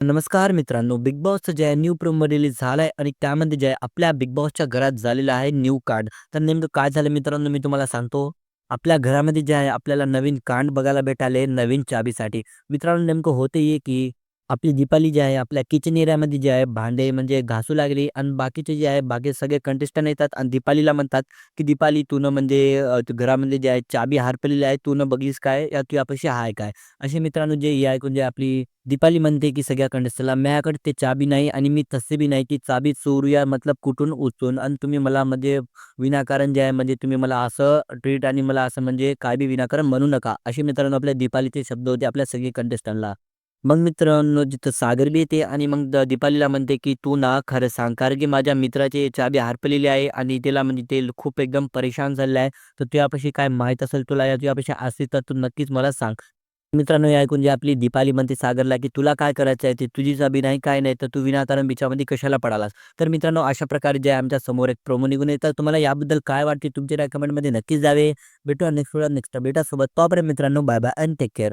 नमस्कार मित्रांनो, बिग बॉसचं जे आहे न्यू प्रोमो रिलीज झालाय आणि त्यामध्ये जे आहे आपल्या बिग बॉसच्या घरात झालेलं आहे न्यू कांड. तर नेमकं काय झालं मित्रांनो, मी तुम्हाला सांगतो. आपल्या घरामध्ये जे आहे आपल्याला नवीन कांड बघायला भेटाले नवीन चाबीसाठी. मित्रांनो नेमकं होतं हे, की आपली दीपाली जी आहे आपल्या किचन एरियामध्ये जे आहे भांडे म्हणजे घासू लागली आणि बाकीचे जे आहे बाकी सगळे कंटेस्टंट येतात आणि दीपालीला म्हणतात, की "दीपाली तू म्हणजे तू घरामध्ये जे आहे चाबी हरपलेली आहे. तू बघलीस काय? या तुझ्यापाशी आहे काय?" असे मित्रांनो जे हे ऐकून जे आपली दीपाली म्हणते, की सगळ्या कंटेस्टंटला, "माझ्याकडे ते चाबी नाही आणि मी तसे बी नाही, की चाबी चोरूया मतलब कुठून उचलून आणि तुम्ही मला म्हणजे विनाकारण जे आहे म्हणजे तुम्ही मला असं ट्रीट आणि मला असं म्हणजे काय बी विनाकारण म्हणू नका." असे मित्रांनो आपल्या दीपालीचे शब्द होते आपल्या सगळे कंटेस्टंटला. मग मित्रांनो जिथं सागर बी येते आणि मग दीपालीला म्हणते, की "तू ना खरं सांग, कारण की माझ्या मित्राची चाबी हरपलेली आहे आणि त्याला म्हणजे ते खूप एकदम परेशान झालेलं आहे. तर तुझ्यापाशी काय माहीत असेल तुला या तुझ्यापाशी असेल तर तू नक्कीच मला सांग." मित्रांनो हे ऐकून जे आपली दीपाली म्हणते सागरला, की "तुला काय करायचं आहे? ते तुझी चाबी नाही, काय नाही, तर तू विनाकारण बिचामध्ये कशाला पडालास?" तर मित्रांनो अशा प्रकारे जे आहे आमच्या समोर एक प्रोमो निघून येतात. तुम्हाला याबद्दल काय वाटते? तुमचे कमेंटमध्ये नक्कीच द्यावे. भेटूया नेक्स्ट व्हिडिओ नेक्स्ट अपडेटसोबत. तोपर्यंत मित्रांनो bye bye and take care.